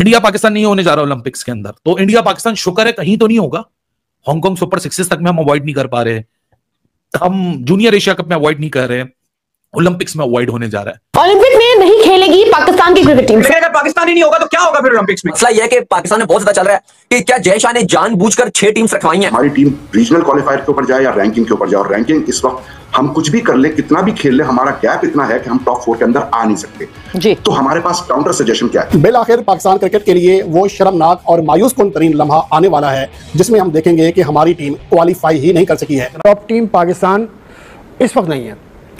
India Pakistan नहीं होने जा रहा ओलंपिक्स के अंदर, तो इंडिया पाकिस्तान शुक्र है कहीं तो नहीं होगा। हांगकांग सुपर सिक्सेस तक में हम अवॉइड नहीं कर पा रहे, हम जूनियर एशिया कप में अवॉइड नहीं कर रहे, ओलंपिक्स में अवॉइड होने जा रहा है। ओलंपिक में नहीं खेलेगी पाकिस्तान की क्रिकेट टीम। अगर पाकिस्तान ही नहीं होगा तो क्या होगा फिर ओलंपिक्स में? मसला यह है कि पाकिस्तान में बहुत ज्यादा चल रहा है कि क्या जय शाह ने जानबूझकर 6 टीम्स रखवाई हैं। हमारी टीम रीजनल क्वालिफायर के ऊपर जाए या रैंकिंग के ऊपर जाए, और रैंकिंग इस वक्त हम कुछ भी कर ले, कितना भी खेल ले, हमारा गैप इतना है कि हम टॉप 4 के अंदर आ नहीं सकते जी। तो हमारे पास काउंटर सजेशन क्या है? बिल आखिर पाकिस्तान क्रिकेट के लिए वो शर्मनाक और मायूस कुन तरीन लम्हा आने वाला है जिसमें हम देखेंगे कि हमारी टीम क्वालिफाई ही नहीं कर सकी है। टॉप टीम पाकिस्तान इस वक्त नहीं है,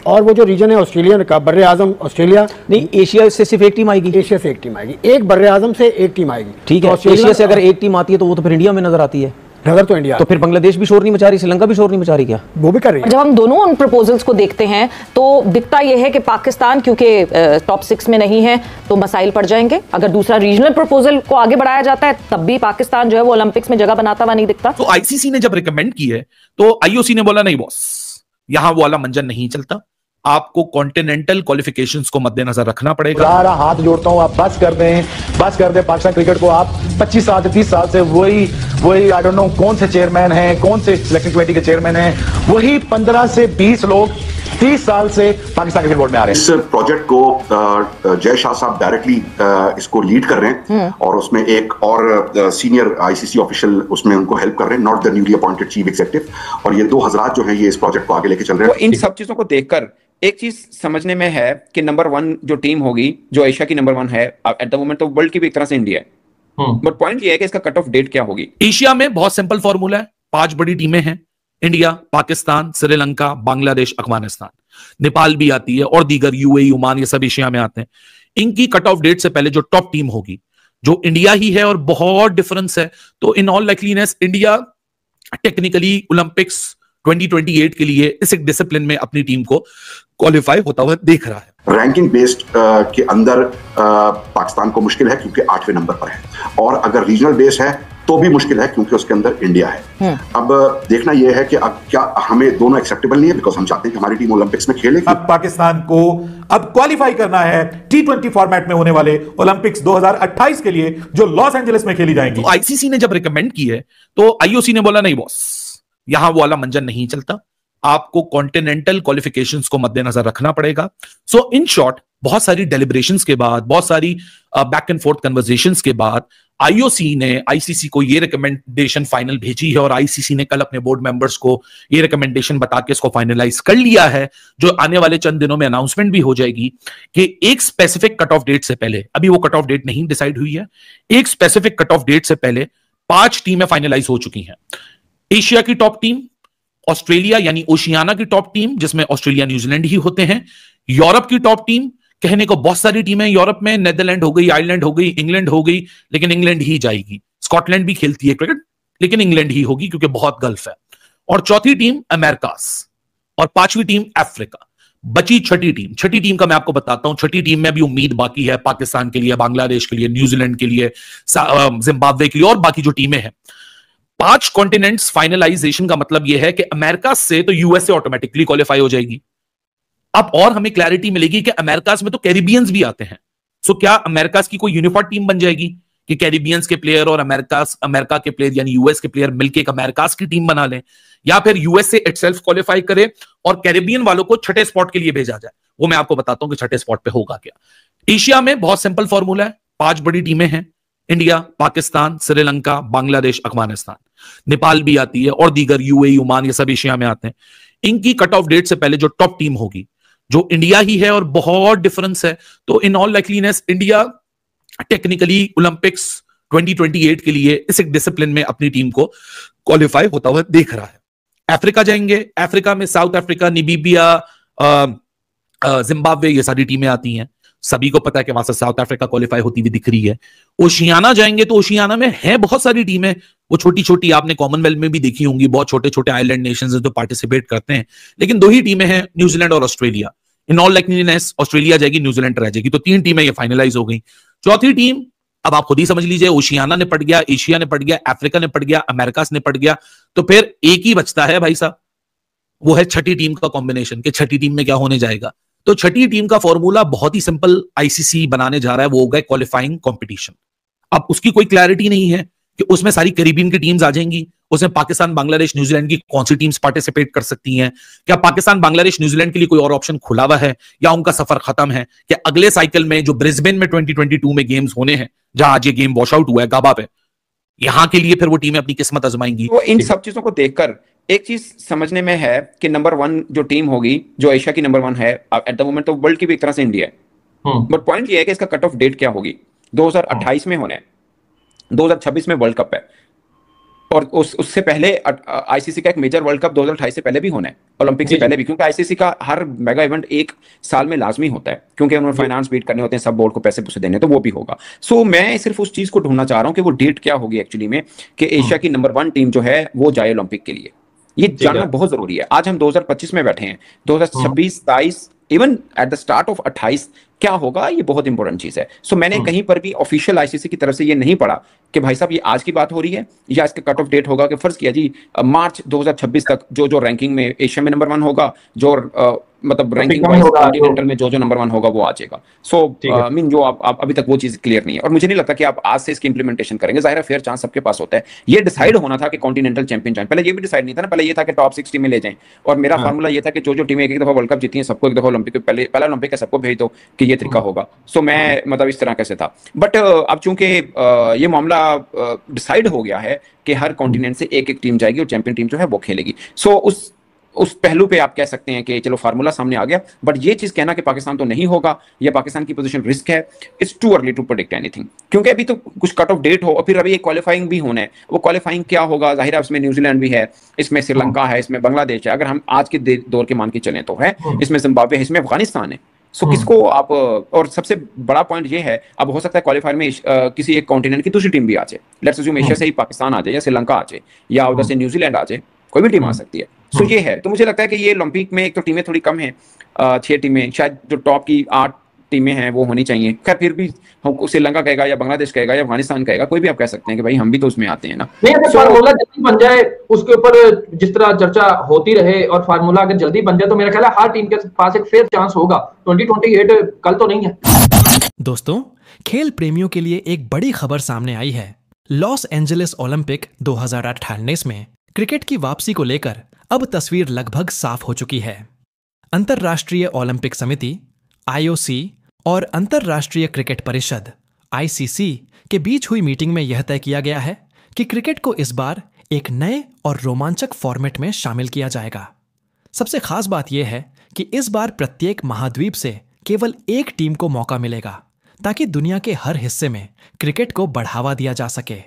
और वो जो रीजन है ऑस्ट्रेलिया का, बर्रे आजम ऑस्ट्रेलिया नहीं, एशिया से सिर्फ एक टीम आएगी। एशिया से एक टीम आएगी, एक बर्रे आजम से एक टीम आएगी। ठीक है, एशिया से अगर एक टीम आती है तो वो तो फिर इंडिया में नजर आती है। नजर तो इंडिया, तो फिर बांग्लादेश भी शोर नहीं मचा रही, श्रीलंका भी शोर नहीं मचा रही, क्या वो भी कर रही है। जब हम दोनों उन प्रपोजल्स को देखते हैं तो दिखता यह है कि पाकिस्तान क्योंकि टॉप 6 में नहीं है तो मसाइल पड़ जाएंगे। अगर दूसरा रीजनल प्रपोजल को आगे बढ़ाया जाता है तब भी पाकिस्तान जो है वो ओलंपिक्स में जगह बनाता हुआ नहीं दिखता। तो आईसीसी ने जब रिकमेंड की है तो आईओसी ने बोला नहीं बॉस, यहां वो वाला मंजर नहीं चलता, आपको कॉन्टिनेंटल क्वालिफिकेशंस को मद्देनजर रखना पड़ेगा। सारा हाथ जोड़ता हूं, आप बस कर दें पाकिस्तान क्रिकेट को। आप 25 साल से 30 साल से वही आई डोंट नो कौन से चेयरमैन हैं, कौन से सिलेक्शन कमेटी के चेयरमैन हैं, वही 15 से 20 लोग 30 साल से पाकिस्तान क्रिकेट बोर्ड में आ रहे हैं। इस प्रोजेक्ट को जय शाह साहब डायरेक्टली इसको लीड कर रहे हैं और उसमें एक और सीनियर आईसीसी ऑफिशियल उसमें उनको हेल्प कर रहे हैं, not the newly appointed chief executive. और ये 2 हज़रात जो है ये इस प्रोजेक्ट को आगे लेके चल रहे हैं। इन सब चीजों को देखकर एक चीज समझने में है कि नंबर 1 जो टीम होगी, जो एशिया की नंबर 1 है एट द मोमेंट, तो वर्ल्ड की भी एक तरह से इंडिया है। बट पॉइंट ये है कि इसका कट ऑफ डेट क्या होगी। एशिया में बहुत सिंपल फॉर्मूला है, 5 बड़ी टीमें हैं, इंडिया, पाकिस्तान, श्रीलंका, बांग्लादेश, अफगानिस्तान, नेपाल भी आती है और दीगर यूएई, ओमान, ये सब एशिया में आते हैं। इनकी कट ऑफ डेट से पहले जो टॉप टीम होगी जो इंडिया ही है और बहुत डिफरेंस है, तो in all likeliness India technically Olympics 2028 के लिए इस एक डिसिप्लिन में अपनी टीम को क्वालिफाई होता हुआ देख रहा है। रैंकिंग बेस्ड के अंदर पाकिस्तान को मुश्किल है क्योंकि 8वें नंबर पर है, और अगर रीजनल बेस है तो भी मुश्किल है क्योंकि उसके अंदर इंडिया है। अब देखना यह है कि अब क्या हमें दोनों एक्सेप्टेबल नहीं है, बिकॉज हम चाहते हैं कि हमारी टीम ओलंपिक्स में खेले। अब पाकिस्तान को अब क्वालिफाई करना है T20 फॉर्मेट में होने वाले ओलंपिक्स 2028 के लिए जो लॉस एंजलिस में खेली जाएंगी। तो आईसीसी ने जब रिकमेंड की है तो आईओसी ने बोला नहीं बॉस, यहां वो वाला मंजर नहीं चलता, आपको कॉन्टिनेंटल क्वालिफिकेशंस को मद्देनजर रखना पड़ेगा। सो इन शॉर्ट, बहुत सारी डेलिब्रेशंस के बाद, बहुत सारी बैक एंड फोर्थ कन्वर्सेशंस के बाद आईओसी ने आईसीसी को ये रिकमेंडेशन फाइनल भेजी है और आईसीसी ने कल अपने बोर्ड मेंबर्स को ये रिकमेंडेशन बता के इसको फाइनलाइज कर लिया है, जो आने वाले चंद दिनों में अनाउंसमेंट भी हो जाएगी कि एक स्पेसिफिक कट ऑफ डेट से पहले, अभी वो कट ऑफ डेट नहीं डिसाइड हुई है, एक स्पेसिफिक कट ऑफ डेट से पहले 5 टीमें फाइनलाइज हो चुकी हैं। एशिया की टॉप टीम, ऑस्ट्रेलिया यानी ओशियाना की टॉप टीम जिसमें ऑस्ट्रेलिया न्यूजीलैंड ही होते हैं, यूरोप की टॉप टीम, कहने को बहुत सारी टीमें यूरोप में, नेदरलैंड हो गई, आयरलैंड हो गई, इंग्लैंड हो गई, लेकिन इंग्लैंड ही जाएगी। स्कॉटलैंड भी खेलती है क्रिकेट, लेकिन इंग्लैंड ही होगी क्योंकि बहुत गल्फ है। और चौथी टीम अमेरिकास, और 5वीं टीम अफ्रीका। बची छठी टीम का मैं आपको बताता हूं। छठी टीम में भी उम्मीद बाकी है पाकिस्तान के लिए, बांग्लादेश के लिए, न्यूजीलैंड के लिए, जिम्बाब्वे के लिए और बाकी जो टीमें हैं। 5 कॉन्टिनेंट्स फाइनलाइजेशन का मतलब यह है कि अमेरिका से तो यूएसए ऑटोमेटिकली क्वालिफाई हो जाएगी। अब और हमें क्लैरिटी मिलेगी कि अमेरिकास में तो कैरिबियंस भी आते हैं, सो क्या अमेरिकास की कोई यूनिफॉर्म टीम बन जाएगी कि कैरिबियंस के प्लेयर और अमेरिका के प्लेयर यानी यूएस के प्लेयर मिलकर एक अमेरिकास की टीम बना लें, या फिर यूएसए इटसेल्फ क्वालिफाई करे और कैरिबियन वालों को छठे स्पॉट के लिए भेजा जाए। वो मैं आपको बताता हूं कि छठे स्पॉट पे होगा क्या। एशिया में बहुत सिंपल फॉर्मूला है, 5 बड़ी टीमें हैं, इंडिया, पाकिस्तान, श्रीलंका, बांग्लादेश, अफगानिस्तान, नेपाल भी आती है और दीगर यूएई, ओमान, ये सब एशिया में आते हैं। इनकी कट ऑफ डेट से पहले जो टॉप टीम होगी जो इंडिया ही है और बहुत डिफरेंस है, तो in all likeliness India technically Olympics 2028 के लिए इस एक डिसिप्लिन में अपनी टीम को क्वालिफाई होता हुआ देख रहा है। अफ्रीका जाएंगे, अफ्रीका में साउथ अफ्रीका, नामीबिया, जिम्बाब्वे, ये सारी टीमें आती हैं। सभी को पता है कि वहां से साउथ अफ्रीका क्वालिफाई होती हुई दिख रही है। ओशियाना जाएंगे तो ओशियाना में है बहुत सारी टीमें, वो छोटी छोटी आपने कॉमनवेल्थ में भी देखी होंगी, बहुत छोटे छोटे आइलैंड नेशंस जो पार्टिसिपेट करते हैं, लेकिन 2 ही टीमें हैं, न्यूजीलैंड और ऑस्ट्रेलिया। इन ऑल लाइकलीनेस ऑस्ट्रेलिया जाएगी, न्यूजीलैंड रह जाएगी, तो 3 टीमें ये फाइनलाइज हो गई। चौथी टीम अब आप खुद ही समझ लीजिए, ओशियाना ने पट गया, एशिया ने पट गया, अफ्रीका ने पट गया, अमेरिकास ने पट गया, तो फिर एक ही बचता है भाई साहब, वो है छठी टीम का कॉम्बिनेशन कि छठी टीम में क्या होने जाएगा। तो छठी टीम का फॉर्मूला बहुत ही सिंपल आईसीसी बनाने जा रहा है, वो होगा क्वालिफाइंग कंपटीशन। अब उसकी कोई क्लैरिटी नहीं है कि उसमें सारी कैरिबियन की टीम्स आ जाएंगी, उसमें पाकिस्तान, बांग्लादेश, न्यूजीलैंड की कौन सी टीम्स पार्टिसिपेट कर सकती हैं, क्या पाकिस्तान, बांग्लादेश, न्यूजीलैंड के लिए कोई और ऑप्शन खुला हुआ है या उनका सफर खत्म है, क्या अगले साइकिल में जो ब्रिस्बेन में 2022 में गेम्स होने हैं, जहां आज ये गेम वॉश आउट हुआ है गाबा पे, यहां के लिए फिर वो टीमें अपनी किस्मत आजमाएंगी। तो इन सब चीजों को देखकर एक चीज समझने में है कि नंबर 1 जो टीम होगी, जो एशिया की नंबर 1 है एट द मोमेंट, तो वर्ल्ड की भी एक तरह से इंडिया है। बट पॉइंट ये है कि इसका कट ऑफ डेट क्या होगी। 2028 में होना है, 2026 में वर्ल्ड कप है, और उससे पहले आईसीसी का एक मेजर वर्ल्ड कप 2028 से पहले भी होना है, ओलंपिक से पहले भी, क्योंकि आईसीसी का हर मेगा इवेंट एक साल में लाजमी होता है, क्योंकि उन्होंने फाइनेंस बीट करने होते हैं, सब बोर्ड को पैसे पूसे देने, तो वो भी होगा। सो मैं सिर्फ उस चीज को ढूंढना चाह रहा हूं कि वो डेट क्या होगी एक्चुअली में, कि एशिया की नंबर 1 टीम जो है वो जाए ओलंपिक के लिए। ये जानना बहुत जरूरी है। आज हम 2025 में बैठे हैं, 2026, 27, even at the start of 28 क्या होगा, ये बहुत इंपॉर्टेंट चीज है। सो मैंने कहीं पर भी ऑफिशियल आईसीसी की तरफ से ये नहीं पढ़ा कि भाई साहब ये आज की बात हो रही है या इसका कट ऑफ डेट होगा कि फर्ज किया जी मार्च 2026 तक जो रैंकिंग में एशिया में नंबर 1 होगा, जो मतलब रैंकिंग वाइज कॉन्टिनेंटल में जो नंबर 1 होगा वो आ जाएगा। सो मीन जो आप अभी तक वो चीज क्लियर नहीं है, और मुझे नहीं लगता कि आप आज से इसकी इंप्लीमेंटेशन करेंगे। जाहिर है फेयर चांस सबके पास होता है। ये डिसाइड होना था कि कॉन्टिनेंटल चैंपियन जाए, पहले ये भी डिसाइड नहीं था ना, पहले ये था कि टॉप 60 में ले जाएं, और मेरा फार्मूला ये था कि जो टीमें एक दफा वर्ल्ड कप जीती हैं सबको एक दफा ओलंपिक, पहला ओलंपिक का सबको भेज दो कि ये तरीका होगा। सो मैं मतलब इस तरह कैसे था, बट अब चूंकि ये मामला डिसाइड हो गया है कि हर कॉन्टिनेंट से एक टीम जाएगी और चैंपियन टीम जो है वो खेलेगी। सो उस पहलू पे आप कह सकते हैं कि चलो फार्मूला सामने आ गया, बट ये चीज कहना कि पाकिस्तान तो नहीं होगा या पाकिस्तान की पोजीशन रिस्क है, it's too early to predict anything, क्योंकि अभी तो कुछ कट ऑफ डेट हो और फिर अभी एक क्वालिफाइंग भी होना है। वो क्वालिफाइंग क्या होगा, जाहिर है उसमें न्यूजीलैंड भी है, इसमें श्रीलंका है, इसमें बांग्लादेश है, अगर हम आज के दौर के मान के चलें तो है, इसमें जिम्बाब्वे है, इसमें अफगानिस्तान है। सो किसको आप, और सबसे बड़ा पॉइंट ये है, अब हो सकता है क्वालिफायर में किसी एक कॉन्टिनेंट की दूसरी टीम भी आ जाए, लेट्स अज्यूम एशिया से ही पाकिस्तान आ जाए या श्रीलंका आ जाए या उधर से न्यूजीलैंड आ जाए, कोई भी टीम आ सकती है। सो ये है, तो मुझे लगता है कि ये ओलंपिक में एक तो टीमें थोड़ी कम हैं, 6 टीमें, शायद जो टॉप की 8 टीमें हैं वो होनी चाहिए। खैर फिर भी श्रीलंका कहेगा या बांग्लादेश कहेगा या अफगानिस्तान कहेगा, कोई भी आप कह सकते हैं कि भाई हम भी तो उसमें आते हैं ना। नहीं, अगर फार्मूला जल्दी बन जाए, उसके ऊपर जिस तरह चर्चा होती रहे और फार्मूला अगर जल्दी बन जाए तो मेरा ख्याल है हर टीम के पास एक फेयर चांस होगा। 2028 कल तो नहीं है। दोस्तों, खेल प्रेमियों के लिए एक बड़ी खबर सामने आई है। लॉस एंजलिस ओलंपिक 2028 में क्रिकेट की वापसी को लेकर अब तस्वीर लगभग साफ हो चुकी है। अंतर्राष्ट्रीय ओलंपिक समिति (IOC) और अंतर्राष्ट्रीय क्रिकेट परिषद (ICC) के बीच हुई मीटिंग में यह तय किया गया है कि क्रिकेट को इस बार एक नए और रोमांचक फॉर्मेट में शामिल किया जाएगा। सबसे खास बात यह है कि इस बार प्रत्येक महाद्वीप से केवल एक टीम को मौका मिलेगा, ताकि दुनिया के हर हिस्से में क्रिकेट को बढ़ावा दिया जा सके।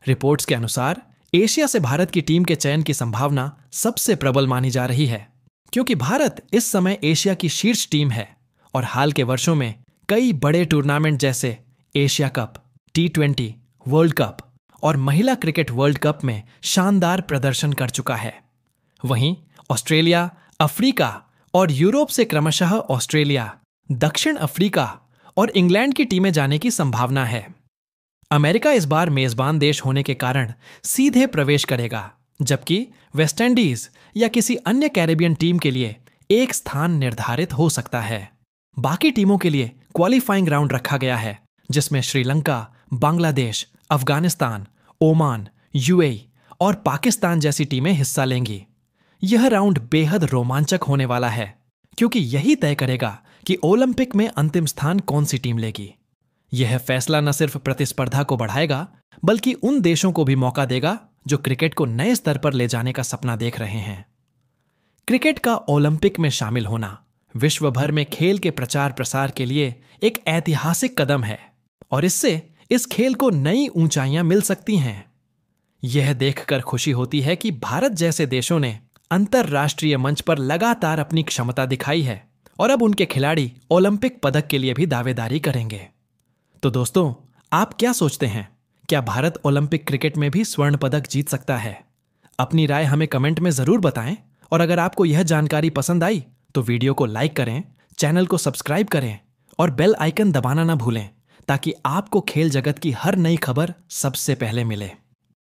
रिपोर्ट्स के अनुसार एशिया से भारत की टीम के चयन की संभावना सबसे प्रबल मानी जा रही है, क्योंकि भारत इस समय एशिया की शीर्ष टीम है और हाल के वर्षों में कई बड़े टूर्नामेंट जैसे Asia cup, T20 world cup और महिला क्रिकेट वर्ल्ड कप में शानदार प्रदर्शन कर चुका है। वहीं ऑस्ट्रेलिया, अफ्रीका और यूरोप से क्रमशः ऑस्ट्रेलिया, दक्षिण अफ्रीका और इंग्लैंड की टीमें जाने की संभावना है। अमेरिका इस बार मेजबान देश होने के कारण सीधे प्रवेश करेगा, जबकि वेस्टइंडीज या किसी अन्य कैरेबियन टीम के लिए एक स्थान निर्धारित हो सकता है। बाकी टीमों के लिए क्वालिफाइंग राउंड रखा गया है, जिसमें श्रीलंका, बांग्लादेश, अफगानिस्तान, ओमान, UAE और पाकिस्तान जैसी टीमें हिस्सा लेंगी। यह राउंड बेहद रोमांचक होने वाला है, क्योंकि यही तय करेगा कि ओलंपिक में अंतिम स्थान कौन सी टीम लेगी। यह फैसला न सिर्फ प्रतिस्पर्धा को बढ़ाएगा, बल्कि उन देशों को भी मौका देगा जो क्रिकेट को नए स्तर पर ले जाने का सपना देख रहे हैं। क्रिकेट का ओलंपिक में शामिल होना विश्व भर में खेल के प्रचार प्रसार के लिए एक ऐतिहासिक कदम है, और इससे इस खेल को नई ऊंचाइयां मिल सकती हैं। यह देखकर खुशी होती है कि भारत जैसे देशों ने अंतर्राष्ट्रीय मंच पर लगातार अपनी क्षमता दिखाई है, और अब उनके खिलाड़ी ओलंपिक पदक के लिए भी दावेदारी करेंगे। तो दोस्तों, आप क्या सोचते हैं? क्या भारत ओलंपिक क्रिकेट में भी स्वर्ण पदक जीत सकता है? अपनी राय हमें कमेंट में जरूर बताएं, और अगर आपको यह जानकारी पसंद आई तो वीडियो को लाइक करें, चैनल को सब्सक्राइब करें और बेल आइकन दबाना ना भूलें, ताकि आपको खेल जगत की हर नई खबर सबसे पहले मिले।